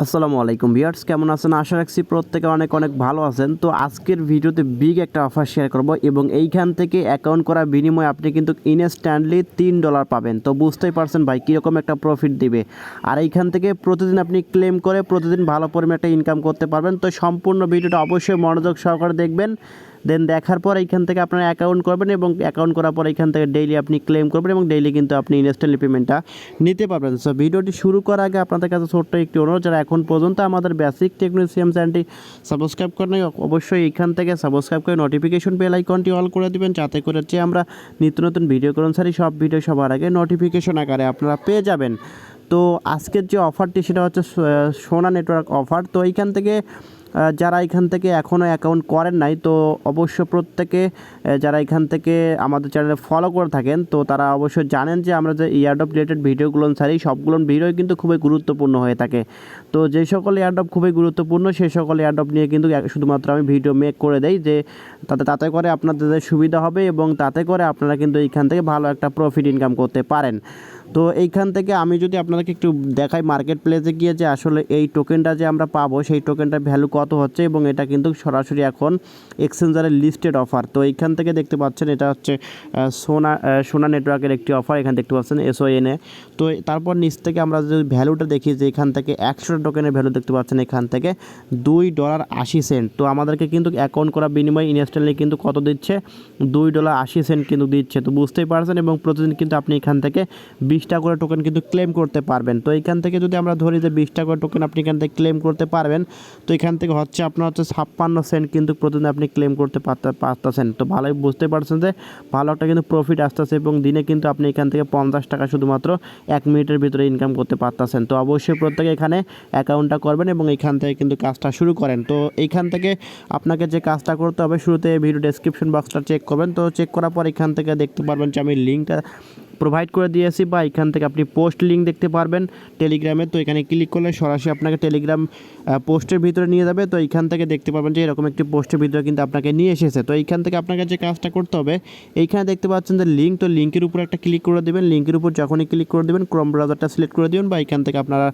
আসসালামু আলাইকুম ভিউয়ার্স, কেমন আছেন? আশা রাখছি প্রত্যেকে অনেক অনেক ভালো আছেন। তো আজকের ভিডিওতে বিগ একটা অফার শেয়ার করব এবং এইখান থেকে অ্যাকাউন্ট করার বিনিময়ে আপনি কিন্তু ইনস্ট্যান্টলি $3 পাবেন। তো বুঝতেই পারছেন ভাই কীরকম একটা প্রফিট দিবে। আর এইখান থেকে প্রতিদিন আপনি ক্লেম করে প্রতিদিন ভালো পরিমাণে একটা ইনকাম করতে পারবেন। তো সম্পূর্ণ ভিডিওটা অবশ্যই মনোযোগ সহকারে দেখবেন। দেন দেখার পর এইখান থেকে আপনার অ্যাকাউন্ট করবেন এবং অ্যাকাউন্ট করার পর এইখান থেকে ডেইলি আপনি ক্লেম করবেন এবং ডেইলি কিন্তু আপনি ইনস্ট্যান্টলি পেমেন্টটা নিতে পারবেন। সো ভিডিওটি শুরু করার আগে আপনাদের কাছে ছোট্ট একটি অনুরোধ, যারা এখন পর্যন্ত আমাদের বেসিক টেকনোলজিয়াম চ্যানেলটি সাবস্ক্রাইব করেন অবশ্যই এখান থেকে সাবস্ক্রাইব করে নোটিফিকেশন বেল আইকনটি অল করে দিবেন, যাতে করে যে আমরা নিত্য নতুন ভিডিও অনুসারী সব ভিডিও সবার আগে নোটিফিকেশন আকারে আপনারা পেয়ে যাবেন। তো আজকের যে অফারটি সেটা হচ্ছে সোনা নেটওয়ার্ক অফার। তো এইখান থেকে যারা এখান থেকে এখনও অ্যাকাউন্ট করেন নাই, তো অবশ্য প্রত্যেকে যারা এখান থেকে আমাদের চ্যানেলে ফলো করে থাকেন, তো তারা অবশ্যই জানেন যে আমরা যে এয়ারড্রপ রিলেটেড ভিডিওগুলো ছাড়ি সবগুলো ভিডিও কিন্তু খুবই গুরুত্বপূর্ণ হয়ে থাকে। তো যে সকল এয়ারড্রপ খুবই গুরুত্বপূর্ণ সেই সকল এয়ারড্রপ নিয়ে কিন্তু শুধুমাত্র আমি ভিডিও মেক করে দেই, যে তাতে করে আপনাদের সুবিধা হবে এবং তাতে করে আপনারা কিন্তু এইখান থেকে ভালো একটা প্রফিট ইনকাম করতে পারেন। তো এইখান থেকে আমি যদি আপনাদেরকে একটু দেখাই মার্কেট প্লেসে গিয়ে যে আসলে এই টোকেনটা যে আমরা পাবো সেই টোকেনটার ভ্যালু কত হচ্ছে, এবং এটা কিন্তু সরাসরি এখন এক্সচেঞ্জারের লিস্টেড অফার। তো এইখান থেকে দেখতে পাচ্ছেন এটা হচ্ছে সোনা নেটওয়ার্কের একটি অফার, এখানে দেখতে পাচ্ছেন SONA। তো তারপর নিচ থেকে আমরা যদি ভ্যালুটা দেখি যে এখান থেকে 100 টোকেনের ভ্যালু দেখতে পাচ্ছেন এখান থেকে $2.80। তো আমাদেরকে কিন্তু অ্যাকাউন্ট করা বিনিময়ে ইনস্ট্যান্টলি কিন্তু কত দিচ্ছে, $2.80 কিন্তু দিচ্ছে। তো বুঝতেই পারছেন, এবং প্রতিদিন কিন্তু আপনি এখান থেকে 20টা করে টোকেন কিন্তু ক্লেম করতে পারবেন। তো এইখান থেকে যদি আমরা ধরি যে 20টা করে টোকেন আপনি এখান থেকে ক্লেম করতে পারবেন, তো এখান থেকে হচ্ছে আপনার হচ্ছে 56 সেন্ট কিন্তু প্রতিদিন আপনি ক্লেম করতে পারতেছেন। তো ভালোই বুঝতে পারছেন যে ভালো একটা কিন্তু প্রফিট আসতেছে, এবং দিনে কিন্তু আপনি এখান থেকে 50 টাকা শুধুমাত্র 1 মিনিটের ভিতরে ইনকাম করতে পারতেছেন। তো অবশ্যই প্রত্যেকে এখানে অ্যাকাউন্টটা করবেন এবং এইখান থেকে কিন্তু কাজটা শুরু করেন। তো এইখান থেকে আপনাকে যে কাজটা করতে হবে, শুরুতে ভিডিও ডেসক্রিপশন বক্সটা চেক করবেন। তো চেক করার পর এখান থেকে দেখতে পারবেন যে আমি লিঙ্কটা প্রোভাইড করে দিয়েছি, বা এখান থেকে আপনি পোস্ট লিঙ্ক দেখতে পারবেন টেলিগ্রামে। তো এখানে ক্লিক করলে সরাসরি আপনাকে টেলিগ্রাম পোস্টের ভিতরে নিয়ে যাবে। তো এইখান থেকে দেখতে পারবেন যে এরকম একটি পোস্টের ভিতরে কিন্তু আপনাকে নিয়ে এসেছে। তো এইখান থেকে আপনাকে যে কাজটা করতে হবে, এইখানে দেখতে পাচ্ছেন যে লিঙ্ক, তো লিঙ্কের উপর একটা ক্লিক করে দেবেন। লিঙ্কের উপর যখনই ক্লিক করে দেবেন ক্রোম ব্রাউজারটা সিলেক্ট করে দেবেন, বা এখান থেকে আপনারা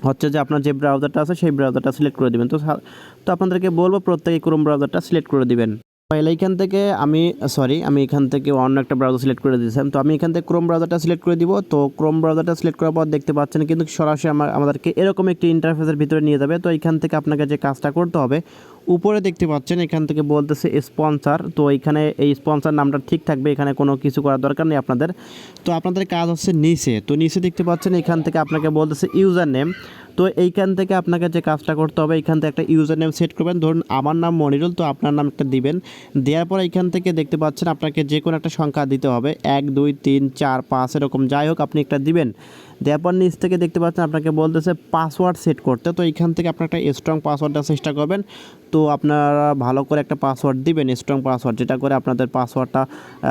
হচ্ছে যে আপনার যে ব্রাউজারটা আছে সেই ব্রাউজারটা সিলেক্ট করে দেবেন। তো আপনাদেরকে বলবো প্রত্যেকে ক্রোম ব্রাউজারটা সিলেক্ট করে দিবেন। এইখান থেকে আমি এখান থেকে অন্য একটা ব্রাউজার সিলেক্ট করে দিয়েছিলাম। তো আমি এখান থেকে ক্রোম ব্রাউজারটা সিলেক্ট করে দিব। তো ক্রোম ব্রাউজারটা সিলেক্ট করার পর দেখতে পাচ্ছেন কিন্তু সরাসরি আমাদেরকে এরকম একটি ইন্টারফেসের ভিতরে নিয়ে যাবে। তো এইখান থেকে আপনাকে যে কাজটা করতে হবে, উপরে দেখতে পাচ্ছেন এখান থেকে বলতেছে স্পন্সর। তো এইখানে এই স্পন্সর নামটা ঠিক থাকবে, এখানে কোনো কিছু করার দরকার নেই আপনাদের। তো আপনাদের কাজ হচ্ছে নিচে, তো নিচে দেখতে পাচ্ছেন এখান থেকে আপনাকে বলতেছে ইউজার নেম। তো এইখান থেকে আপনাকে যে কাজটা করতে হবে, এইখান থেকে একটা ইউজার নেম সেট করবেন। ধরুন আমার নাম মনিরুল, তো আপনার নামটা দিবেন। দেওয়ার পর এইখান থেকে দেখতে পাচ্ছেন আপনাকে যে কোনো একটা সংখ্যা দিতে হবে, 1 2 3 4 5 এরকম যাই হোক আপনি একটা দিবেন। দেওয়ার পর নিচ থেকে দেখতে পাচ্ছেন আপনাকে বলতেছে পাসওয়ার্ড সেট করতে। তো এইখান থেকে আপনার একটা স্ট্রং পাসওয়ার্ড দেওয়ার চেষ্টা করবেন। তো আপনারা ভালো করে একটা পাসওয়ার্ড দিবেন, স্ট্রং পাসওয়ার্ড, যেটা করে আপনাদের পাসওয়ার্ডটা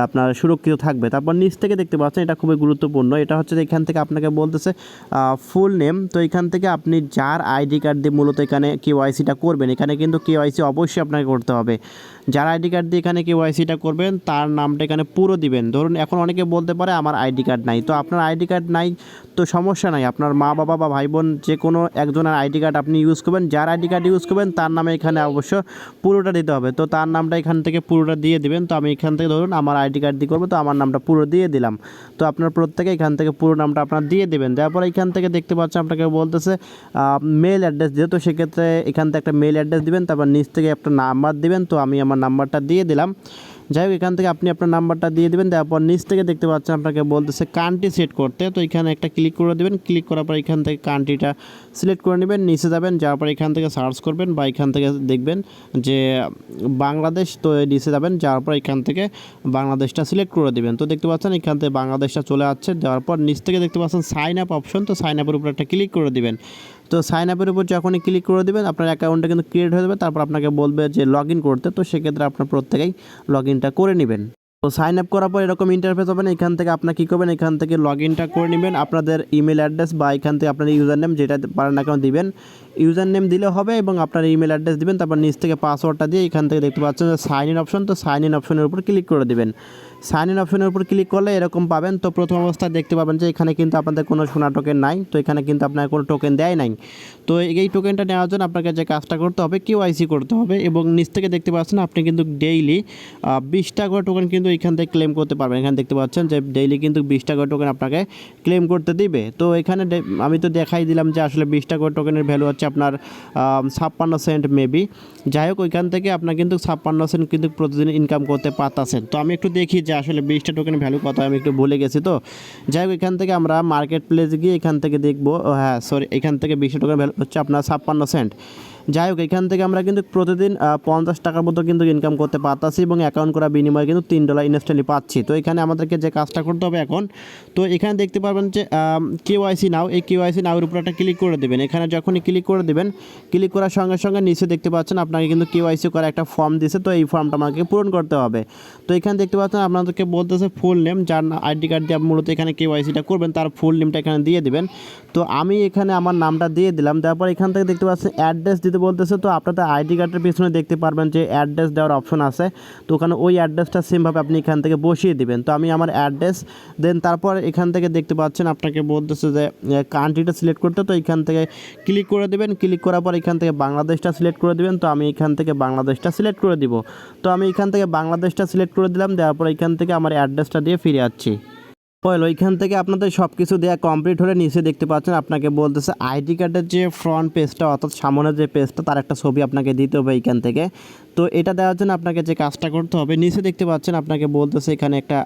আপনার সুরক্ষিত থাকবে। তারপর নিচ থেকে দেখতে পাচ্ছেন এটা খুবই গুরুত্বপূর্ণ, এটা হচ্ছে এখান থেকে আপনাকে বলতেছে ফুল নেম। তো এখান থেকে আপনি যার আইডি কার্ড দিয়ে মূলত এখানে KYCটা করবেন, এখানে কিন্তু KYC অবশ্যই আপনাকে করতে হবে। যার আইডি কার্ড দিয়ে এখানে KYCটা করবেন তার নামটা এখানে পুরো দিবেন। ধরুন এখন অনেকে বলতে পারে আমার আইডি কার্ড নাই, তো আপনার আইডি কার্ড নাই তো সমস্যা নাই, আপনার মা বাবা বা ভাই বোন যে কোনো একজনের আইডি কার্ড আপনি ইউজ করবেন। যার আইডি কার্ড ইউজ করবেন তার নামে এখানে অবশ্য পুরোটা দিতে হবে। তো তার নামটা এখান থেকে পুরোটা দিয়ে দিবেন। তো আমি এখান থেকে ধরুন আমার আইডি কার্ড দিয়ে করবো, তো আমার নামটা পুরো দিয়ে দিলাম। তো আপনার প্রত্যেকে এখান থেকে পুরো নামটা আপনার দিয়ে দেবেন। দেওয়ার পর এখান থেকে দেখতে পাচ্ছেন আপনাকে বলতেছে মেল অ্যাড্রেস দিয়ে। তো সেক্ষেত্রে এখান থেকে একটা মেল অ্যাড্রেস দিবেন, তারপর নিচ থেকে একটা নাম্বার দিবেন। তো আমি আমার নাম্বারটা দিয়ে দিলাম। যাই হোক এখান থেকে আপনি আপনার নাম্বারটা দিয়ে দেবেন। দেওয়ার পর নিচ থেকে দেখতে পাচ্ছেন আপনাকে বলতেছে কান্ট্রি সেট করতে। তো এখানে একটা ক্লিক করে দেবেন। ক্লিক করার পর এখান থেকে কান্ট্রিটা সিলেক্ট করে নেবেন, নিচে যাবেন, যাওয়ার পর এখান থেকে সার্চ করবেন, বা এখান থেকে দেখবেন যে বাংলাদেশ। তো নিচে যাবেন, যাওয়ার পর এখান থেকে বাংলাদেশটা সিলেক্ট করে দেবেন। তো দেখতে পাচ্ছেন এখান থেকে বাংলাদেশটা চলে আসছে। দেওয়ার পর নিচ থেকে দেখতে পাচ্ছেন সাইন আপ অপশন। তো সাইন আপের উপর একটা ক্লিক করে দেবেন। তো সাইন আপের উপর যখনই ক্লিক করে দেবেন আপনার অ্যাকাউন্টটা কিন্তু ক্রিয়েট হয়ে যাবে। তারপর আপনাকে বলবে যে লগ ইন করতে। তো সেক্ষেত্রে আপনার প্রত্যেকেই লগ ইনটা করে নেবেন। তো সাইন আপ করার পর এরকম ইন্টারফেস হবে। এখান থেকে আপনার কী করবেন, এখান থেকে লগ ইনটা করে নেবেন। আপনাদের ইমেল অ্যাড্রেস বা এখান থেকে আপনার ইউজার নেম যেটা পারেন না কেন দিবেন, ইউজার নেম দিলে হবে, এবং আপনার ইমেল অ্যাড্রেস দিবেন। তারপর নিচ থেকে পাসওয়ার্ডটা দিয়ে এখান থেকে দেখতে পাচ্ছেন যে সাইন ইন অপশন। তো সাইন ইন অপশনের উপর ক্লিক করে দেবেন। সাইন ইন অপশনের উপর ক্লিক করলে এরকম পাবেন। তো প্রথম অবস্থায় দেখতে পাবেন যে এখানে কিন্তু আপনাদের কোনো সোনা টোকেন নাই, তো এখানে কিন্তু আপনার কোনো টোকেন দেয় নাই। তো এই টোকেনটা নেওয়ার জন্য আপনাকে যে কাজটা করতে হবে কেওয়াইসি করতে হবে, এবং নিচ থেকে দেখতে পাচ্ছেন আপনি কিন্তু ডেইলি 20টা করে টোকেন কিন্তু এখান থেকে ক্লেম করতে পারবেন। এখানে দেখতে পাচ্ছেন যে ডেইলি কিন্তু 20টা করে টোকেন আপনাকে ক্লেম করতে দিবে। তো এখানে আমি তো দেখাই দিলাম যে আসলে 20টা করে টোকেনের ভ্যালু হচ্ছে আপনার 56 সেন্ট মেবি। যাই হোক ওইখান থেকে আপনার কিন্তু 56 সেন্ট কিন্তু প্রতিদিন ইনকাম করতে পারতেছেন। তো আমি একটু দেখি যে আসলে 20টা টোকেনের ভ্যালু কত, আমি একটু ভুলে গেছি। তো যাই হোক এখান থেকে আমরা মার্কেট প্লেসে গিয়ে এখান থেকে দেখবো, হ্যাঁ সরি, এখান থেকে 20টা টোকেন ভ্যালু হচ্ছে আপনার 56 সেন্ট। যাই হোক এখান থেকে আমরা কিন্তু প্রতিদিন 50 টাকার মতো কিন্তু ইনকাম করতে পারতাছি, এবং অ্যাকাউন্ট করা বিনিময়ে কিন্তু $3 ইনস্ট্যান্টলি পাচ্ছি। তো এখানে আমাদেরকে যে কাজটা করতে হবে এখন, তো এখানে দেখতে পারবেন যে কেওয়াইসি নাও, এই কেওয়াইসি নাওর উপর একটা ক্লিক করে দেবেন। এখানে যখনই ক্লিক করে দেবেন, ক্লিক করার সঙ্গে সঙ্গে নিচে দেখতে পাচ্ছেন আপনাকে কিন্তু কেওয়াইসি করা একটা ফর্ম দিছে। তো এই ফর্মটা আমাকে পূরণ করতে হবে। তো এখানে দেখতে পাচ্ছেন আপনাদেরকে বলতেছে ফুল নেম, যার আইডি কার্ড দিয়ে মূলত এখানে কেওয়াইসিটা করবেন তার ফুল নেমটা এখানে দিয়ে দেবেন। তো আমি এখানে আমার নামটা দিয়ে দিলাম, তারপর এখান থেকে দেখতে পাচ্ছেন অ্যাড্রেস দিতে বলতেছে। তো আপনাদের আইডি কার্ডের পিছনে দেখতে পারবেন যে অ্যাড্রেস দেওয়ার অপশন আছে। তো ওখানে ওই অ্যাড্রেসটা সেমভাবে আপনি এখান থেকে বসিয়ে দিবেন। তো আমি আমার অ্যাড্রেস দেন, তারপর এখান থেকে দেখতে পাচ্ছেন আপনাকে বলতেছে যে কান্ট্রিটা সিলেক্ট করতে। তো এখান থেকে ক্লিক করে দেবেন, ক্লিক করার পর এখান থেকে বাংলাদেশটা সিলেক্ট করে দেবেন। তো আমি এখান থেকে বাংলাদেশটা সিলেক্ট করে দিব। তো আমি এখান থেকে বাংলাদেশটা সিলেক্ট করে দিলাম, দেওয়ার পর এখান থেকে আমার অ্যাড্রেসটা দিয়ে ফিরে আসছি। ওইখান থেকে আপনাদের সব কিছু দেওয়া কমপ্লিট হলে নিচে দেখতে পাচ্ছেন আপনাকে বলতেছে আইডি কার্ডের যে ফ্রন্ট পেজটা অর্থাৎ সামনের যে পেজটা তার একটা ছবি আপনাকে দিতে হবে এইখান থেকে। তো এটা দেওয়ার জন্য আপনাকে যে কাজটা করতে হবে, নিচে দেখতে পাচ্ছেন আপনাকে বলতেছে এখানে একটা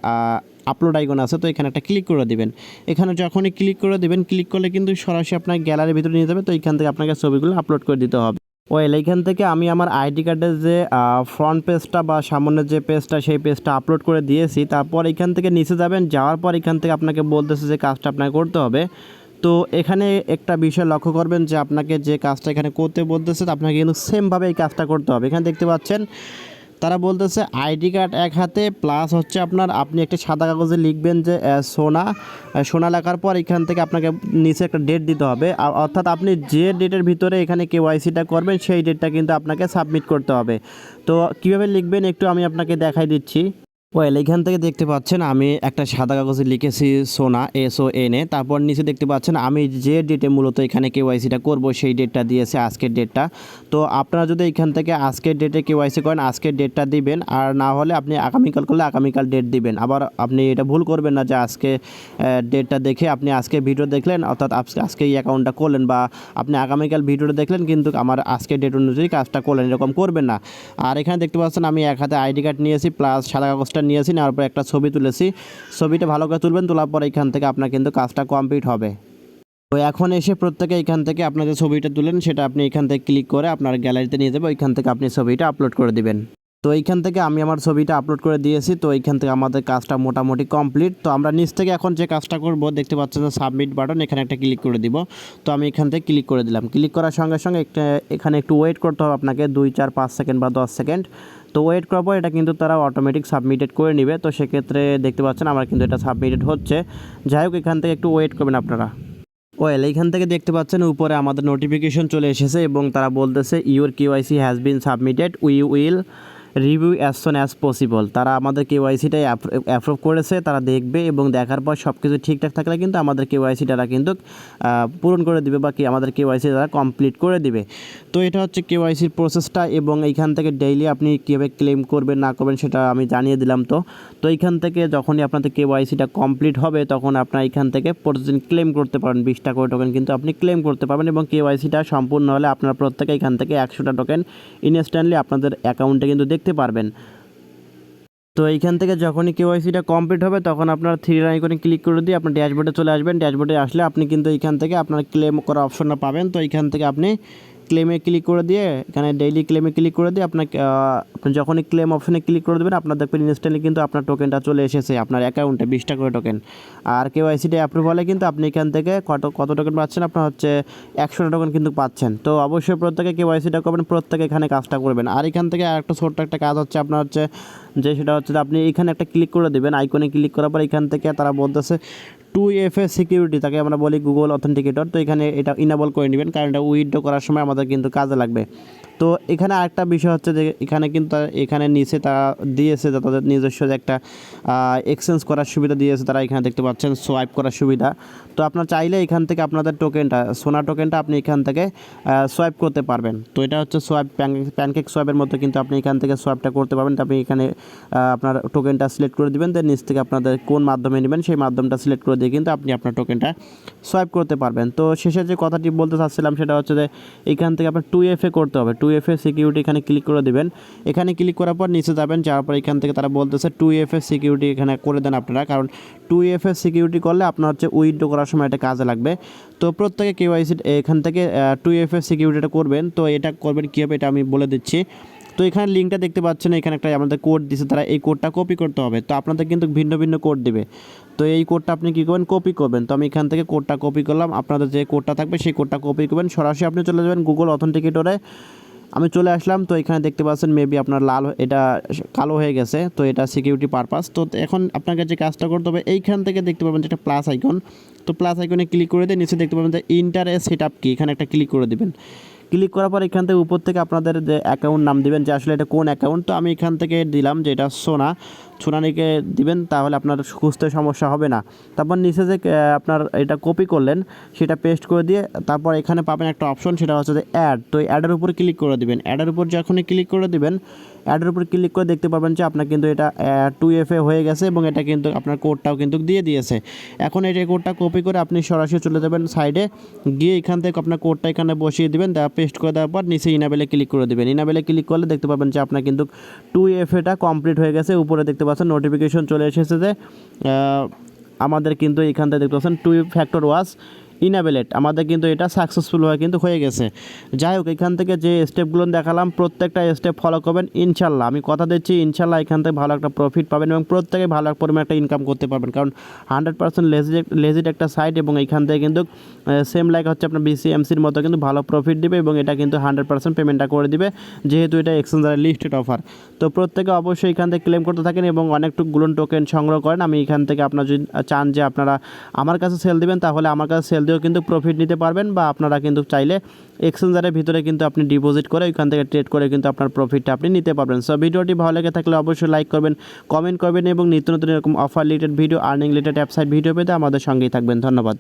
আপলোড আইকন আছে। তো এখানে একটা ক্লিক করে দিবেন। এখানে যখনই ক্লিক করে দেবেন, ক্লিক করলে কিন্তু সরাসরি আপনার গ্যালারির ভিতরে নিয়ে যাবে। তো এইখান থেকে আপনাকে ছবিগুলো আপলোড করে দিতে হবে। এইখান থেকে আমি আমার আইডি কার্ডের যে ফ্রন্ট পেজটা বা সামনের যে পেজটা সেই পেজটা আপলোড করে দিয়েছি। তারপর এখান থেকে নিচে যাবেন, যাওয়ার পর এখান থেকে আপনাকে বলতেছে যে কাজটা আপনাকে করতে হবে। তো এখানে একটা বিষয় লক্ষ্য করবেন যে আপনাকে যে কাজটা এখানে করতে বলতেছে আপনাকে কিন্তু সেমভাবে এই কাজটা করতে হবে। এখানে দেখতে পাচ্ছেন তারা বলতেছে আইডি কার্ড এক হাতে প্লাস হচ্ছে আপনি একটা সাদা কাগজে লিখবেন যে সোনা লেখার পর এখান থেকে আপনাকে নিচে একটা ডেট দিতে হবে। অর্থাৎ আপনি যে ডেটের ভিতরে এখানে কেওয়াইসিটা করবেন সেই ডেটটা কিন্তু আপনাকে সাবমিট করতে হবে। তো কীভাবে লিখবেন একটু আমি আপনাকে দেখাই দিচ্ছি। এখান থেকে দেখতে পাচ্ছেন আমি একটা সাদা কাগজে লিখেছি সোনা, SONA। তারপর নিচে দেখতে পাচ্ছেন আমি যে ডেটে মূলত এখানে কেওয়াইসিটা করব সেই ডেটটা দিয়েছে, আজকের ডেটটা। তো আপনারা যদি এখান থেকে আজকের ডেটে কেওয়াইসি করেন আজকের ডেটটা দিবেন, আর না হলে আপনি আগামীকাল করলে আগামীকাল ডেট দিবেন। আবার আপনি এটা ভুল করবেন না যে আজকে ডেটটা দেখে আপনি আজকে ভিডিও দেখলেন অর্থাৎ আজকে এই অ্যাকাউন্টটা করলেন, বা আপনি আগামীকাল ভিডিওটা দেখলেন কিন্তু আমার আজকের ডেট অনুযায়ী কাজটা করলেন, এরকম করবেন না। আর এখানে দেখতে পাচ্ছেন আমি এক হাতে আইডি কার্ড নিয়েছি প্লাস সাদা কাগজটা নিয়েছি, নেওয়ার পর একটা ছবি তুলেছি। ছবিটা ভালো করে তুলবেন, তোলার পর এখান থেকে আপনার কিন্তু কাজটা কমপ্লিট হবে। তো এখন এসে প্রত্যেকে এখান থেকে আপনার যে ছবিটা তুলেন সেটা আপনি এখান থেকে ক্লিক করে আপনার গ্যালারিতে নিয়ে যাবে, ওইখান থেকে আপনি ছবিটা আপলোড করে দিবেন। তো এইখান থেকে আমি আমার ছবিটা আপলোড করে দিয়েছি। তো এইখান থেকে আমাদের কাজটা মোটামুটি কমপ্লিট। তো আমরা নিচ থেকে এখন যে কাজটা করব দেখতে পাচ্ছেন যে সাবমিট বাটন, এখানে একটা ক্লিক করে দিব। তো আমি এখান থেকে ক্লিক করে দিলাম। ক্লিক করার সঙ্গে সঙ্গে এখানে একটু ওয়েট করতে হবে আপনাকে 2, 4, 5 সেকেন্ড বা 10 সেকেন্ড। তো ওয়েট করার পর এটা কিন্তু তারা অটোমেটিক সাবমিটেড করে নেবে। তো সেক্ষেত্রে দেখতে পাচ্ছেন আমার কিন্তু এটা সাবমিটেড হচ্ছে। যাই হোক এখান থেকে একটু ওয়েট করবেন আপনারা। এইখান থেকে দেখতে পাচ্ছেন উপরে আমাদের নোটিফিকেশন চলে এসেছে এবং তারা বলতেছে your KYC has been submitted, we will review as soon as possible. তারা আমাদের কেওয়াইসিটাই অ্যাপ্রুভ করেছে, তারা দেখবে এবং দেখার পর সব কিছু ঠিকঠাক থাকলে কিন্তু আমাদের কেওয়াইসি তারা কিন্তু পূরণ করে দিবে বা আমাদের কেওয়াইসি তারা কমপ্লিট করে দিবে। তো এটা হচ্ছে কেওয়াইসির প্রসেসটা, এবং এইখান থেকে ডেইলি আপনি কীভাবে ক্লেম করবেন না করবেন সেটা আমি জানিয়ে দিলাম। তো এইখান থেকে যখনই আপনাদের কেওয়াইসিটা কমপ্লিট হবে তখন আপনার এইখান থেকে প্রতিদিন ক্লেম করতে পারেন 20টা করে টোকেন কিন্তু আপনি ক্লেম করতে পারবেন, এবং কেওয়াইসিটা সম্পূর্ণ হলে আপনারা প্রত্যেকে এখান থেকে 100টা টোকেন ইনস্ট্যান্টলি আপনাদের অ্যাকাউন্টে কিন্তু দেখতে পারবেন। তো এইখান থেকে যখনই কেওয়াইসিটা কমপ্লিট হবে তখন আপনার 3 আইকনে ক্লিক করে দিয়ে আপনার ড্যাশবোর্ডে চলে আসবেন। ড্যাশবোর্ডে আসলে আপনি কিন্তু এইখান থেকে আপনার ক্লেম করা অপশনটা পাবেন। তো এইখান থেকে আপনি ক্লেমে ক্লিক করে দিয়ে এখানে ডেইলি ক্লেমে ক্লিক করে দিয়ে আপনি যখনই ক্লেম অপশনে ক্লিক করে দেবেন আপনার দেখবেন ইনস্ট্যান্টলি কিন্তু আপনার টোকেনটা চলে এসেছে আপনার অ্যাকাউন্টে 20টা করে টোকেন। আর কেওয়াইসিটা অ্যাপ্রুভ হলে কিন্তু আপনি এখান থেকে কত টোকেন পাচ্ছেন, আপনার হচ্ছে 100টা টোকেন কিন্তু পাচ্ছেন। তো অবশ্যই প্রত্যেকে কেওয়াইসিটা করবেন, প্রত্যেকে এখানে কাজটা করবেন। আর এখান থেকে আরেকটা ছোট্ট একটা কাজ হচ্ছে আপনার হচ্ছে যে সেটা হচ্ছে আপনি এখানে একটা ক্লিক করে দেবেন, আইকনে ক্লিক করার পর এখান থেকে তারা বলতেছে 2FA সিকিউরিটি, তাকে আমরা বলি গুগল অথেন্টিকেটর। তো এখানে এটা ইনেবল করে নেবেন, কারণ এটা উইথড্র করার সময় আমাদের কিন্তু কাজে লাগবে। তো এখানে আরেকটা বিষয় হচ্ছে যে এখানে কিন্তু এখানে নিচে তারা দিয়েছে যে তাদের নিজস্ব যে একটা এক্সচেঞ্জ করার সুবিধা দিয়েছে, তারা এখানে দেখতে পাচ্ছেন সোয়াইপ করার সুবিধা। তো আপনার চাইলে এখান থেকে আপনাদের টোকেনটা, সোনা টোকেনটা আপনি এখান থেকে সোয়াইপ করতে পারবেন। তো এটা হচ্ছে সোয়াইপ, প্যানকেক সোয়াইপের মতো কিন্তু আপনি এখান থেকে সোয়াইপটা করতে পারবেন। তো আপনি এখানে আপনার টোকেনটা সিলেক্ট করে দিবেন, দেন নিচ থেকে আপনাদের কোন মাধ্যমে নেবেন সেই মাধ্যমটা সিলেক্ট করে দিয়ে কিন্তু আপনি আপনার টোকেনটা সোয়াইপ করতে পারবেন। তো শেষে যে কথাটি বলতে চাচ্ছিলাম সেটা হচ্ছে যে এখান থেকে আপনার 2FA করতে হবে। 2FA সিকিউরিটি এখানে ক্লিক করে দিবেন। এখানে ক্লিক করার পর নিচে যাবেন, যাওয়ার পর এখান থেকে তারা বলতেছে 2FA সিকিউরিটি এখানে করে দেন আপনারা, কারণ 2FA সিকিউরিটি করলে আপনার হচ্ছে উইথড্র করার সময় এটা কাজে লাগবে। তো প্রত্যেকে KYC এখান থেকে 2FA সিকিউরিটিটা করবেন। তো এটা করবেন কীভাবে এটা আমি বলে দিচ্ছি। তো এখানে লিঙ্কটা দেখতে পাচ্ছেন, এখানে একটা আমাদের কোড দিছে, তারা এই কোডটা কপি করতে হবে। তো আপনাদের কিন্তু ভিন্ন ভিন্ন কোড দিবে। তো এই কোডটা আপনি কী করবেন, কপি করবেন। তো আমি এখান থেকে কোডটা কপি করলাম, আপনাদের যে কোডটা থাকবে সেই কোডটা কপি করবেন। সরাসরি আপনি চলে যাবেন গুগল অথেন্টিকেটরে। আমি চলে আসলাম। তো এখানে দেখতে পাচ্ছেন মেবি আপনার লাল, এটা কালো হয়ে গেছে। তো এটা সিকিউরিটি পারপাস। তো এখন আপনাকে যে কাজটা করতে হবে, এইখান থেকে দেখতে পাবেন যেটা প্লাস আইকন। তো প্লাস আইকনে ক্লিক করে দিয়ে নিচে দেখতে পাবেন যে ইন্টার এ সেট আপ কি, এখানে একটা ক্লিক করে দেবেন। ক্লিক করার পর এখান থেকে উপর থেকে আপনাদের যে অ্যাকাউন্ট নাম দিবেন, যে আসলে এটা কোন অ্যাকাউন্ট। তো আমি এখান থেকে দিলাম যে এটা সোনানিকে দিবেন, তাহলে আপনার খুঁজতে সমস্যা হবে না। তারপর নিচে যে আপনার এটা কপি করলেন সেটা পেস্ট করে দিয়ে তারপর এখানে পাবেন একটা অপশন, সেটা হচ্ছে যে অ্যাড। তো অ্যাডের উপর ক্লিক করে দিবেন। অ্যাডের উপর যখনই ক্লিক করে দিবেন, অ্যাডের উপর ক্লিক করে দেখতে পাবেন যে আপনার কিন্তু এটা 2FA হয়ে গেছে এবং এটা কিন্তু আপনার কোডটাও কিন্তু দিয়ে দিয়েছে। এখন এই কোডটা কপি করে আপনি সরাসরি চলে যাবেন সাইডে গিয়ে এখান থেকে আপনার কোডটা এখানে বসিয়ে দিবেন, দেওয়া পেস্ট করে দেওয়ার পর নিচে ইনাবেলে ক্লিক করে দেবেন। ইনাবেলে ক্লিক করলে দেখতে পাবেন যে আপনার কিন্তু 2FAটা কমপ্লিট হয়ে গেছে। উপরে দেখতে পাচ্ছেন নোটিফিকেশন চলে এসেছে যে আমাদের কিন্তু এখান থেকে দেখতে পাচ্ছেন 2 ফ্যাক্টর ওয়াজ ইনাবেলেট, আমাদের কিন্তু এটা সাকসেসফুল হয়ে গেছে। যাই হোক, এখান থেকে যে স্টেপগুলো দেখালাম প্রত্যেকটা স্টেপ ফলো করবেন ইনশাল্লাহ। আমি কথা দিচ্ছি ইনশাল্লাহ এখান থেকে ভালো একটা প্রফিট পাবেন এবং প্রত্যেকে ভালো এক পরিমাণ একটা ইনকাম করতে পারবেন, কারণ 100% লেজিট একটা সাইট এবং এইখান থেকে কিন্তু সেম লাইক হচ্ছে আপনার BCMCর মতো কিন্তু ভালো প্রফিট দিবে এবং এটা কিন্তু 100% পেমেন্টটা করে দিবে, যেহেতু এটা এক্সচেঞ্জারের লিস্টেড অফার। তো প্রত্যেকে অবশ্যই এখান থেকে ক্লেম করতে থাকেন এবং অনেকটুকু টোকেন সংগ্রহ করেন। আমি এখান থেকে আপনারা যদি চান যে আপনারা আমার কাছে সেল দিবেন, তাহলে আমার কাছে সেল দিয়েও কিন্তু প্রফিট নিতে পারবেন, বা আপনারা কিন্তু চাইলে এক্সচেঞ্জারের ভিতরে কিন্তু আপনি ডিপোজিট করে ওইখান থেকে ট্রেড করে কিন্তু আপনার প্রফিটটা আপনি নিতে পারবেন। সো ভিডিওটি ভালো লেগে থাকলে অবশ্যই লাইক করবেন, কমেন্ট করবেন এবং নিত্য নতুন এরকম offer related video, earning related website video পেতে আমাদের সঙ্গেই থাকবেন। ধন্যবাদ।